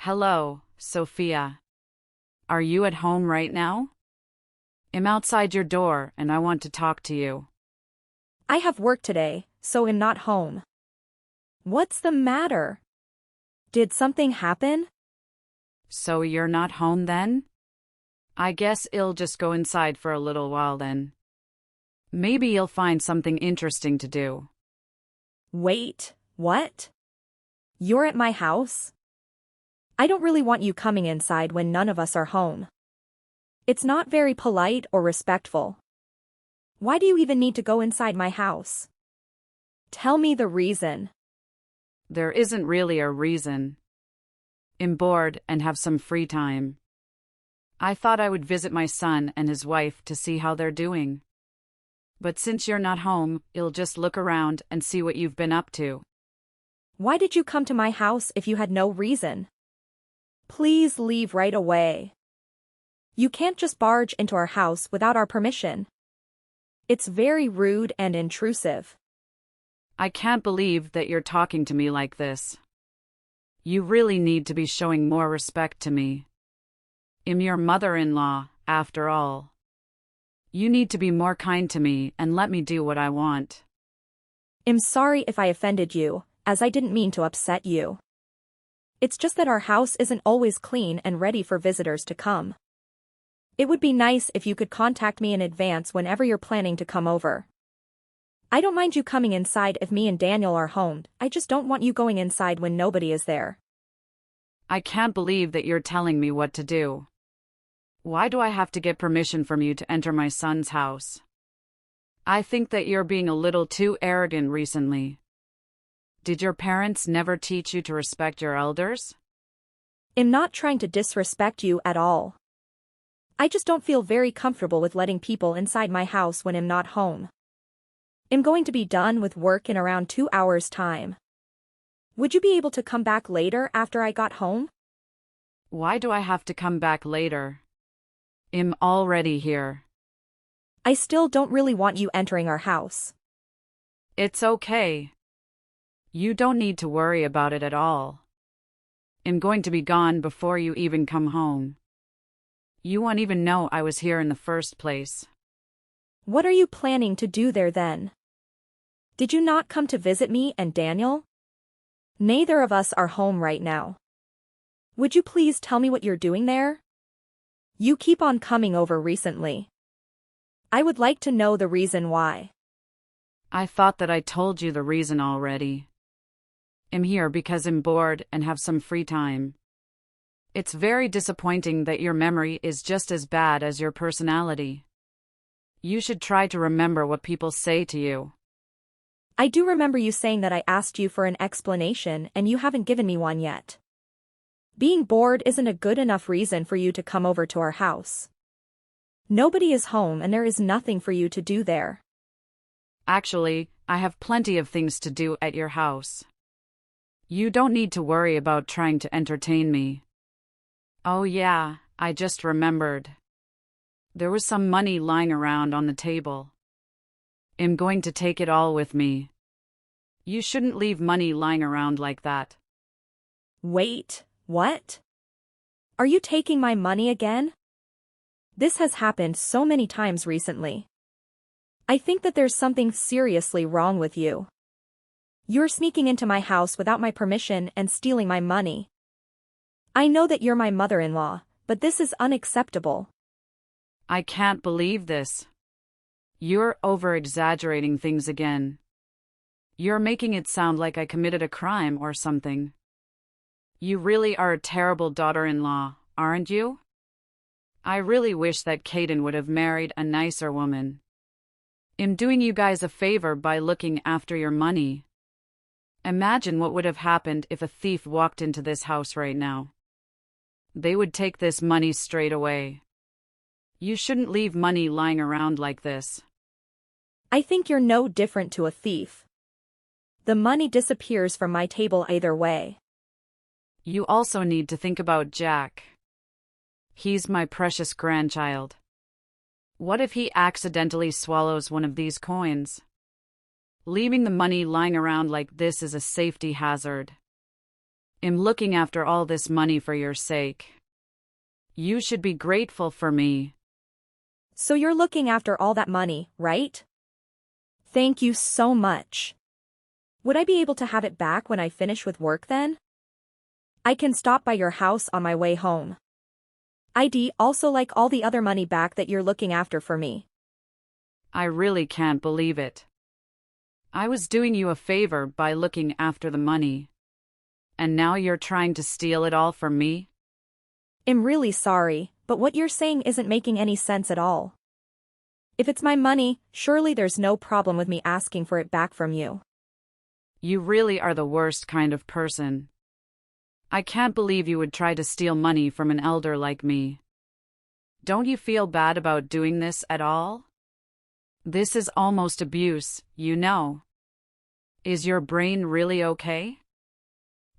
Hello, Sophia. Are you at home right now? I'm outside your door and I want to talk to you. I have work today, so I'm not home. What's the matter? Did something happen? So you're not home then? I guess I'll just go inside for a little while then. Maybe you'll find something interesting to do. Wait, what? You're at my house? I don't really want you coming inside when none of us are home. It's not very polite or respectful. Why do you even need to go inside my house? Tell me the reason. There isn't really a reason. I'm bored and have some free time. I thought I would visit my son and his wife to see how they're doing. But since you're not home, I'll just look around and see what you've been up to. Why did you come to my house if you had no reason? Please leave right away. You can't just barge into our house without our permission. It's very rude and intrusive. I can't believe that you're talking to me like this. You really need to be showing more respect to me. I'm your mother-in-law, after all. You need to be more kind to me and let me do what I want. I'm sorry if I offended you, as I didn't mean to upset you. It's just that our house isn't always clean and ready for visitors to come. It would be nice if you could contact me in advance whenever you're planning to come over. I don't mind you coming inside if me and Daniel are home, I just don't want you going inside when nobody is there. I can't believe that you're telling me what to do. Why do I have to get permission from you to enter my son's house? I think that you're being a little too arrogant recently. Did your parents never teach you to respect your elders? I'm not trying to disrespect you at all. I just don't feel very comfortable with letting people inside my house when I'm not home. I'm going to be done with work in around 2 hours' time. Would you be able to come back later after I got home? Why do I have to come back later? I'm already here. I still don't really want you entering our house. It's okay. You don't need to worry about it at all. I'm going to be gone before you even come home. You won't even know I was here in the first place. What are you planning to do there then? Did you not come to visit me and Daniel? Neither of us are home right now. Would you please tell me what you're doing there? You keep on coming over recently. I would like to know the reason why. I thought that I told you the reason already. I'm here because I'm bored and have some free time. It's very disappointing that your memory is just as bad as your personality. You should try to remember what people say to you. I do remember you saying that I asked you for an explanation and you haven't given me one yet. Being bored isn't a good enough reason for you to come over to our house. Nobody is home and there is nothing for you to do there. Actually, I have plenty of things to do at your house. You don't need to worry about trying to entertain me. Oh yeah, I just remembered. There was some money lying around on the table. I'm going to take it all with me. You shouldn't leave money lying around like that. Wait, what? Are you taking my money again? This has happened so many times recently. I think that there's something seriously wrong with you. You're sneaking into my house without my permission and stealing my money. I know that you're my mother-in-law, but this is unacceptable. I can't believe this. You're over-exaggerating things again. You're making it sound like I committed a crime or something. You really are a terrible daughter-in-law, aren't you? I really wish that Caden would have married a nicer woman. I'm doing you guys a favor by looking after your money. Imagine what would have happened if a thief walked into this house right now. They would take this money straight away. You shouldn't leave money lying around like this. I think you're no different to a thief. The money disappears from my table either way. You also need to think about Jack. He's my precious grandchild. What if he accidentally swallows one of these coins? Leaving the money lying around like this is a safety hazard. I'm looking after all this money for your sake. You should be grateful for me. So you're looking after all that money, right? Thank you so much. Would I be able to have it back when I finish with work then? I can stop by your house on my way home. I'd also like all the other money back that you're looking after for me. I really can't believe it. I was doing you a favor by looking after the money. And now you're trying to steal it all from me? I'm really sorry, but what you're saying isn't making any sense at all. If it's my money, surely there's no problem with me asking for it back from you. You really are the worst kind of person. I can't believe you would try to steal money from an elder like me. Don't you feel bad about doing this at all? This is almost abuse, you know. Is your brain really okay?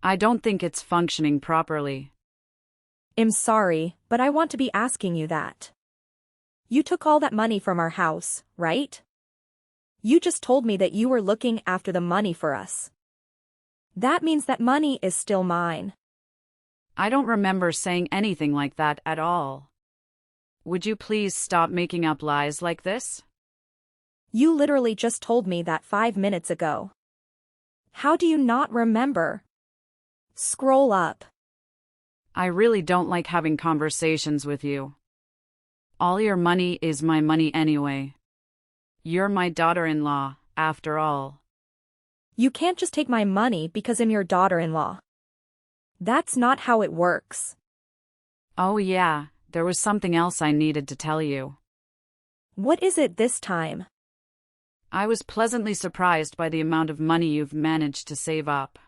I don't think it's functioning properly. I'm sorry, but I want to be asking you that. You took all that money from our house, right? You just told me that you were looking after the money for us. That means that money is still mine. I don't remember saying anything like that at all. Would you please stop making up lies like this? You literally just told me that 5 minutes ago. How do you not remember? Scroll up. I really don't like having conversations with you. All your money is my money anyway. You're my daughter-in-law, after all. You can't just take my money because I'm your daughter-in-law. That's not how it works. Oh yeah, there was something else I needed to tell you. What is it this time? I was pleasantly surprised by the amount of money you've managed to save up.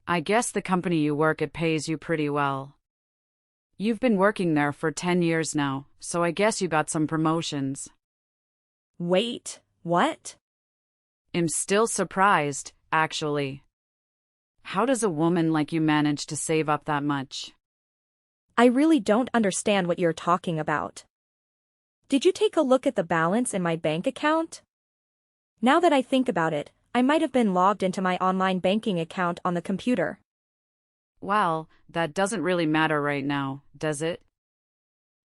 I guess the company you work at pays you pretty well. You've been working there for 10 years now, so I guess you got some promotions. Wait, what? I'm still surprised, actually. How does a woman like you manage to save up that much? I really don't understand what you're talking about. Did you take a look at the balance in my bank account? Now that I think about it, I might have been logged into my online banking account on the computer. Well, that doesn't really matter right now, does it?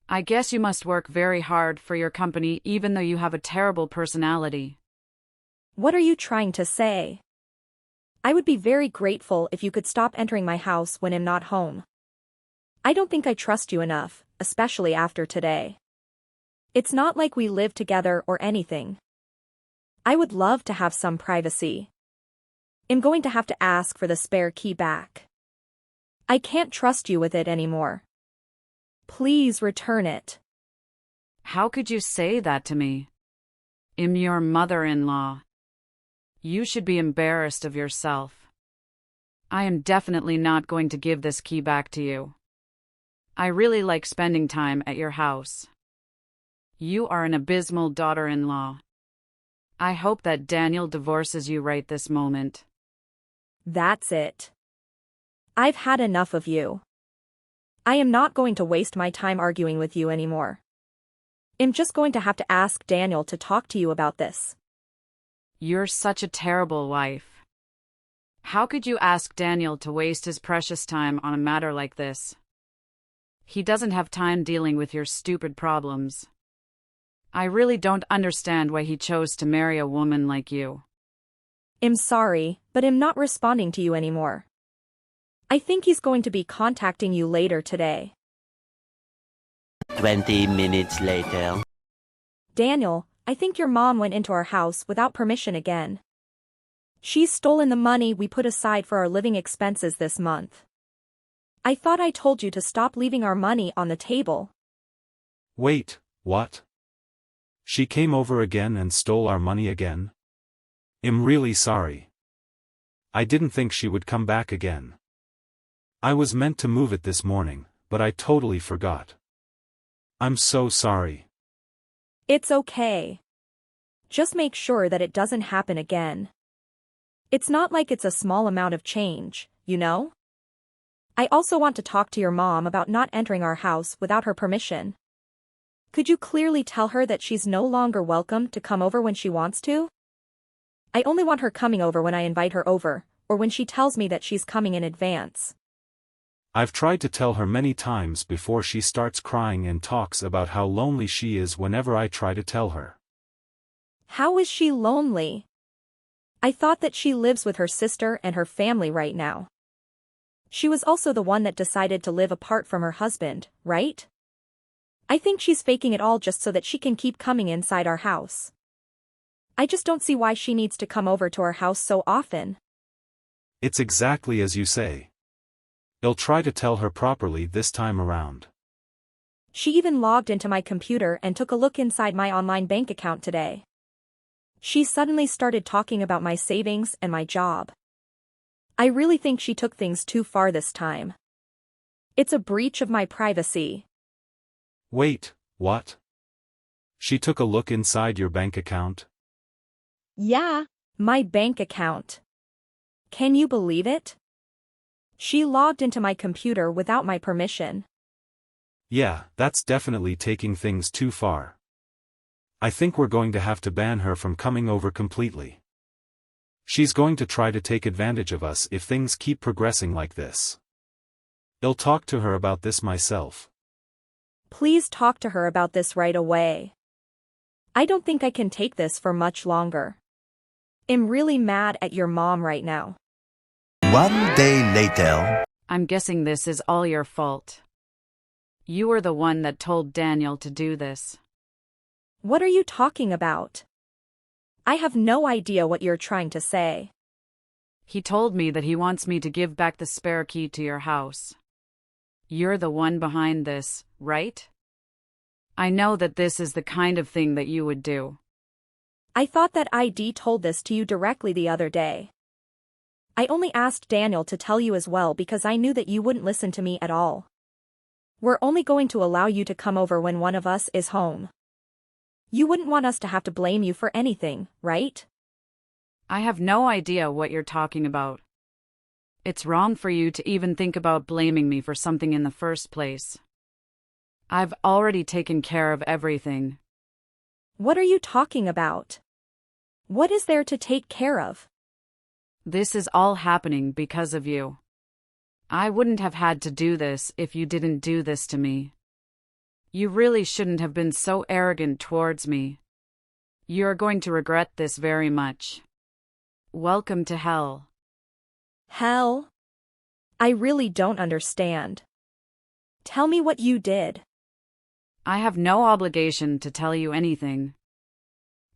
I guess you must work very hard for your company even though you have a terrible personality. What are you trying to say? I would be very grateful if you could stop entering my house when I'm not home. I don't think I trust you enough, especially after today. It's not like we live together or anything. I would love to have some privacy. I'm going to have to ask for the spare key back. I can't trust you with it anymore. Please return it. How could you say that to me? I'm your mother-in-law. You should be embarrassed of yourself. I am definitely not going to give this key back to you. I really like spending time at your house. You are an abysmal daughter-in-law. I hope that Daniel divorces you right this moment. That's it. I've had enough of you. I am not going to waste my time arguing with you anymore. I'm just going to have to ask Daniel to talk to you about this. You're such a terrible wife. How could you ask Daniel to waste his precious time on a matter like this? He doesn't have time dealing with your stupid problems. I really don't understand why he chose to marry a woman like you. I'm sorry, but I'm not responding to you anymore. I think he's going to be contacting you later today. 20 minutes later. Daniel, I think your mom went into our house without permission again. She's stolen the money we put aside for our living expenses this month. I thought I told you to stop leaving our money on the table. Wait, what? She came over again and stole our money again? I'm really sorry. I didn't think she would come back again. I was meant to move it this morning, but I totally forgot. I'm so sorry. It's okay. Just make sure that it doesn't happen again. It's not like it's a small amount of change, you know? I also want to talk to your mom about not entering our house without her permission. Could you clearly tell her that she's no longer welcome to come over when she wants to? I only want her coming over when I invite her over, or when she tells me that she's coming in advance. I've tried to tell her many times before she starts crying and talks about how lonely she is whenever I try to tell her. How is she lonely? I thought that she lives with her sister and her family right now. She was also the one that decided to live apart from her husband, right? I think she's faking it all just so that she can keep coming inside our house. I just don't see why she needs to come over to our house so often. It's exactly as you say. I'll try to tell her properly this time around. She even logged into my computer and took a look inside my online bank account today. She suddenly started talking about my savings and my job. I really think she took things too far this time. It's a breach of my privacy. Wait, what? She took a look inside your bank account? Yeah, my bank account. Can you believe it? She logged into my computer without my permission. Yeah, that's definitely taking things too far. I think we're going to have to ban her from coming over completely. She's going to try to take advantage of us if things keep progressing like this. I'll talk to her about this myself. Please talk to her about this right away. I don't think I can take this for much longer. I'm really mad at your mom right now. One day later. I'm guessing this is all your fault. You were the one that told Daniel to do this. What are you talking about? I have no idea what you're trying to say. He told me that he wants me to give back the spare key to your house. You're the one behind this, right? I know that this is the kind of thing that you would do. I thought that ID told this to you directly the other day. I only asked Daniel to tell you as well because I knew that you wouldn't listen to me at all. We're only going to allow you to come over when one of us is home. You wouldn't want us to have to blame you for anything, right? I have no idea what you're talking about. It's wrong for you to even think about blaming me for something in the first place. I've already taken care of everything. What are you talking about? What is there to take care of? This is all happening because of you. I wouldn't have had to do this if you didn't do this to me. You really shouldn't have been so arrogant towards me. You're going to regret this very much. Welcome to hell. Hell? I really don't understand. Tell me what you did. I have no obligation to tell you anything.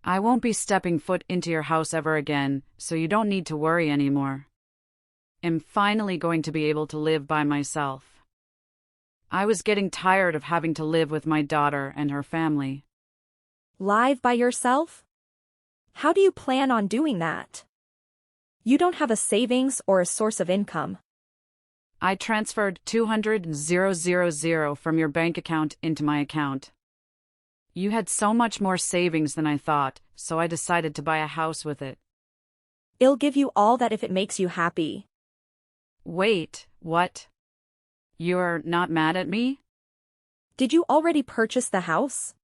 I won't be stepping foot into your house ever again, so you don't need to worry anymore. I'm finally going to be able to live by myself. I was getting tired of having to live with my daughter and her family. Live by yourself? How do you plan on doing that? You don't have a savings or a source of income. I transferred $200,000 from your bank account into my account. You had so much more savings than I thought, so I decided to buy a house with it. I'll give you all that if it makes you happy. Wait, what? You're not mad at me? Did you already purchase the house?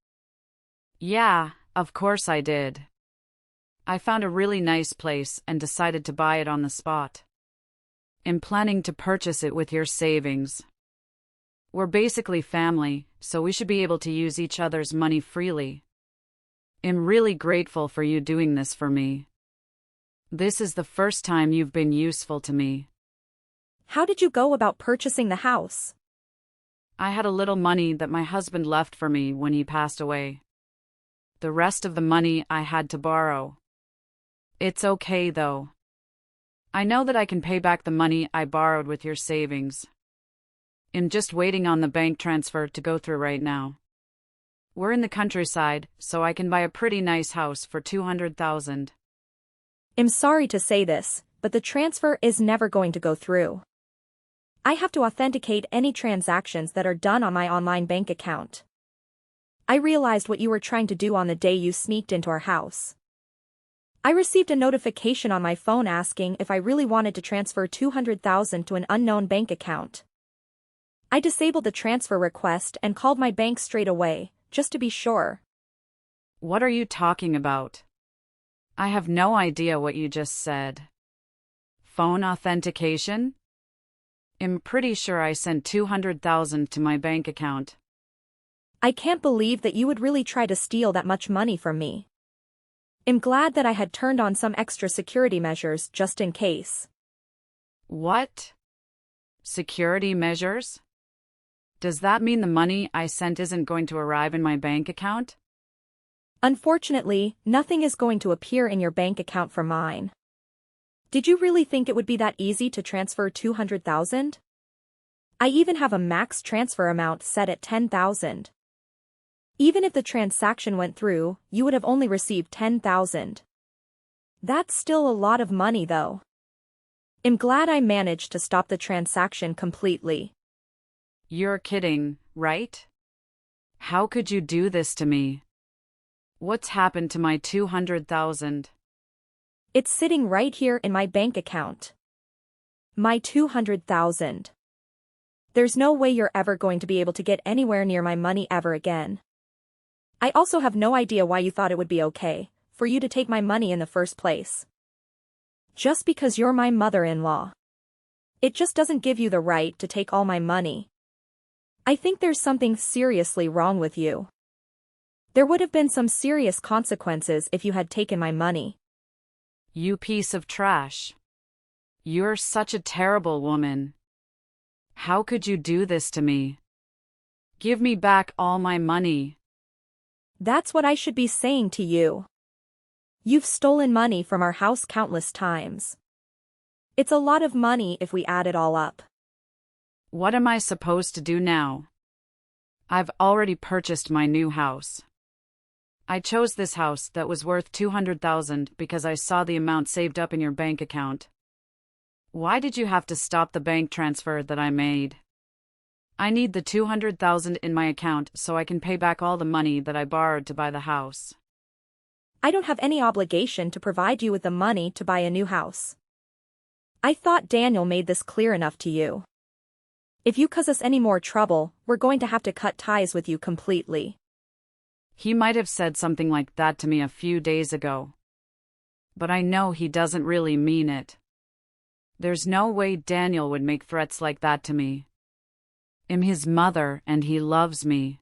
Yeah, of course I did. I found a really nice place and decided to buy it on the spot. I'm planning to purchase it with your savings. We're basically family, so we should be able to use each other's money freely. I'm really grateful for you doing this for me. This is the first time you've been useful to me. How did you go about purchasing the house? I had a little money that my husband left for me when he passed away. The rest of the money I had to borrow. It's okay though. I know that I can pay back the money I borrowed with your savings. I'm just waiting on the bank transfer to go through right now. We're in the countryside, so I can buy a pretty nice house for $200,000. I'm sorry to say this, but the transfer is never going to go through. I have to authenticate any transactions that are done on my online bank account. I realized what you were trying to do on the day you sneaked into our house. I received a notification on my phone asking if I really wanted to transfer $200,000 to an unknown bank account. I disabled the transfer request and called my bank straight away, just to be sure. What are you talking about? I have no idea what you just said. Phone authentication? I'm pretty sure I sent 200,000 to my bank account. I can't believe that you would really try to steal that much money from me. I'm glad that I had turned on some extra security measures just in case. What? Security measures? Does that mean the money I sent isn't going to arrive in my bank account? Unfortunately, nothing is going to appear in your bank account from mine. Did you really think it would be that easy to transfer 200,000? I even have a max transfer amount set at 10,000. Even if the transaction went through, you would have only received 10,000. That's still a lot of money though. I'm glad I managed to stop the transaction completely. You're kidding, right? How could you do this to me? What's happened to my 200,000? It's sitting right here in my bank account. My 200,000. There's no way you're ever going to be able to get anywhere near my money ever again. I also have no idea why you thought it would be okay for you to take my money in the first place. Just because you're my mother-in-law. It just doesn't give you the right to take all my money. I think there's something seriously wrong with you. There would have been some serious consequences if you had taken my money. You piece of trash. You're such a terrible woman. How could you do this to me? Give me back all my money. That's what I should be saying to you. You've stolen money from our house countless times. It's a lot of money if we add it all up. What am I supposed to do now? I've already purchased my new house. I chose this house that was worth 200,000 because I saw the amount saved up in your bank account. Why did you have to stop the bank transfer that I made? I need the 200,000 in my account so I can pay back all the money that I borrowed to buy the house. I don't have any obligation to provide you with the money to buy a new house. I thought Daniel made this clear enough to you. If you cause us any more trouble, we're going to have to cut ties with you completely. He might have said something like that to me a few days ago. But I know he doesn't really mean it. There's no way Daniel would make threats like that to me. I'm his mother and he loves me.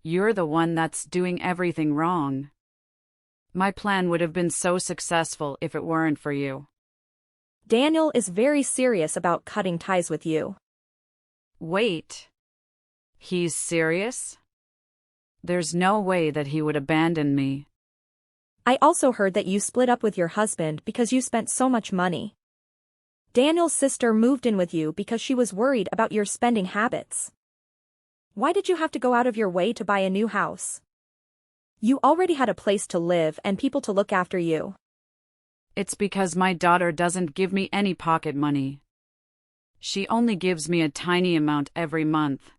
You're the one that's doing everything wrong. My plan would have been so successful if it weren't for you. Daniel is very serious about cutting ties with you. Wait. He's serious? There's no way that he would abandon me. I also heard that you split up with your husband because you spent so much money. Daniel's sister moved in with you because she was worried about your spending habits. Why did you have to go out of your way to buy a new house? You already had a place to live and people to look after you. It's because my daughter doesn't give me any pocket money. She only gives me a tiny amount every month.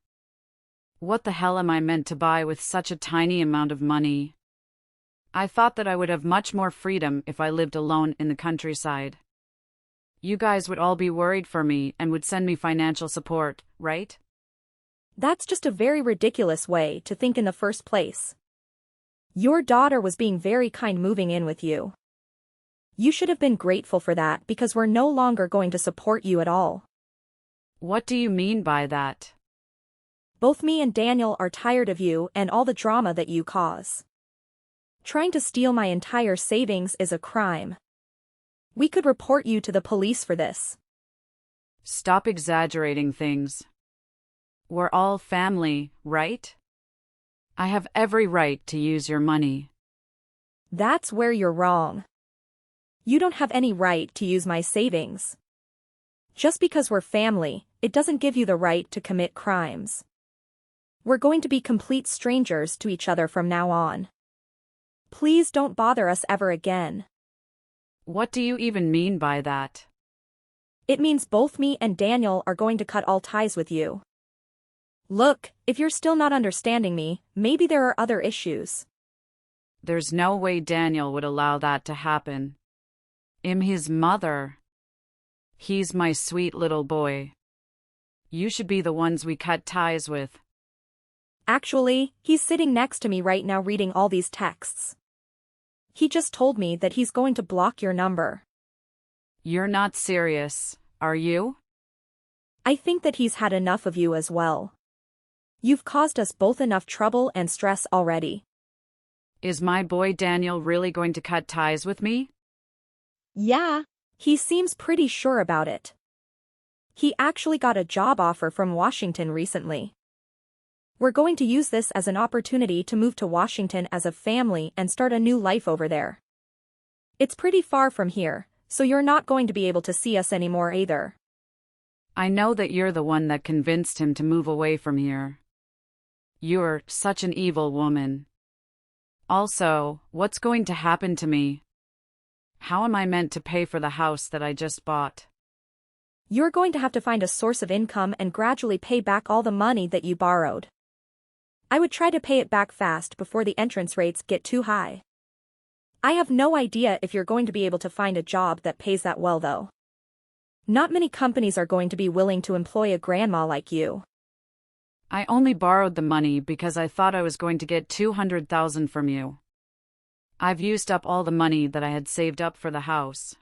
What the hell am I meant to buy with such a tiny amount of money? I thought that I would have much more freedom if I lived alone in the countryside. You guys would all be worried for me and would send me financial support, right? That's just a very ridiculous way to think in the first place. Your daughter was being very kind moving in with you. You should have been grateful for that because we're no longer going to support you at all. What do you mean by that? Both me and Daniel are tired of you and all the drama that you cause. Trying to steal my entire savings is a crime. We could report you to the police for this. Stop exaggerating things. We're all family, right? I have every right to use your money. That's where you're wrong. You don't have any right to use my savings. Just because we're family, it doesn't give you the right to commit crimes. We're going to be complete strangers to each other from now on. Please don't bother us ever again. What do you even mean by that? It means both me and Daniel are going to cut all ties with you. Look, if you're still not understanding me, maybe there are other issues. There's no way Daniel would allow that to happen. I'm his mother. He's my sweet little boy. You should be the ones we cut ties with. Actually, he's sitting next to me right now reading all these texts. He just told me that he's going to block your number. You're not serious, are you? I think that he's had enough of you as well. You've caused us both enough trouble and stress already. Is my boy Daniel really going to cut ties with me? Yeah, he seems pretty sure about it. He actually got a job offer from Washington recently. We're going to use this as an opportunity to move to Washington as a family and start a new life over there. It's pretty far from here, so you're not going to be able to see us anymore either. I know that you're the one that convinced him to move away from here. You're such an evil woman. Also, what's going to happen to me? How am I meant to pay for the house that I just bought? You're going to have to find a source of income and gradually pay back all the money that you borrowed. I would try to pay it back fast before the entrance rates get too high. I have no idea if you're going to be able to find a job that pays that well though. Not many companies are going to be willing to employ a grandma like you. I only borrowed the money because I thought I was going to get $200,000 from you. I've used up all the money that I had saved up for the house.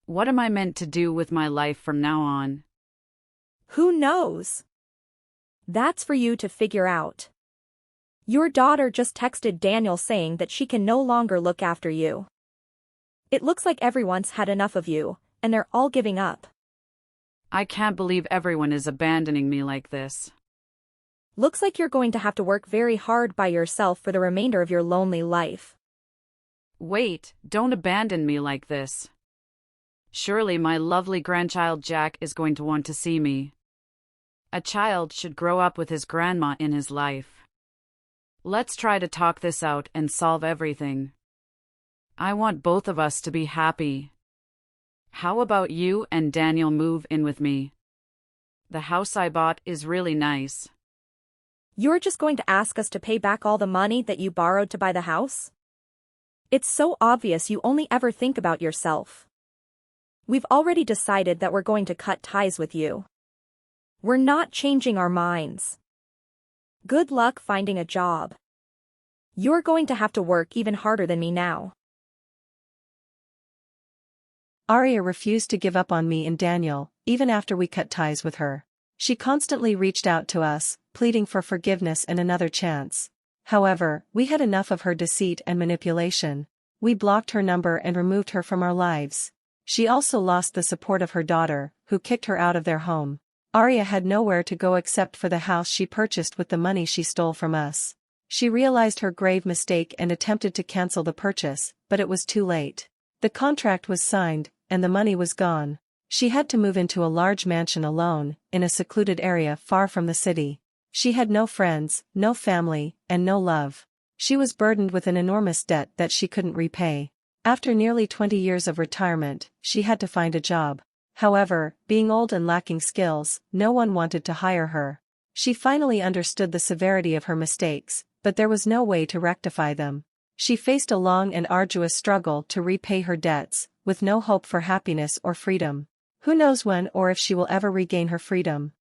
What am I meant to do with my life from now on? Who knows? That's for you to figure out. Your daughter just texted Daniel saying that she can no longer look after you. It looks like everyone's had enough of you, and they're all giving up. I can't believe everyone is abandoning me like this. Looks like you're going to have to work very hard by yourself for the remainder of your lonely life. Wait, don't abandon me like this. Surely my lovely grandchild Jack is going to want to see me. A child should grow up with his grandma in his life. Let's try to talk this out and solve everything. I want both of us to be happy. How about you and Daniel move in with me? The house I bought is really nice. You're just going to ask us to pay back all the money that you borrowed to buy the house? It's so obvious you only ever think about yourself. We've already decided that we're going to cut ties with you. We're not changing our minds. Good luck finding a job. You're going to have to work even harder than me now. Arya refused to give up on me and Daniel, even after we cut ties with her. She constantly reached out to us, pleading for forgiveness and another chance. However, we had enough of her deceit and manipulation. We blocked her number and removed her from our lives. She also lost the support of her daughter, who kicked her out of their home. Arya had nowhere to go except for the house she purchased with the money she stole from us. She realized her grave mistake and attempted to cancel the purchase, but it was too late. The contract was signed, and the money was gone. She had to move into a large mansion alone, in a secluded area far from the city. She had no friends, no family, and no love. She was burdened with an enormous debt that she couldn't repay. After nearly 20 years of retirement, she had to find a job. However, being old and lacking skills, no one wanted to hire her. She finally understood the severity of her mistakes, but there was no way to rectify them. She faced a long and arduous struggle to repay her debts, with no hope for happiness or freedom. Who knows when or if she will ever regain her freedom.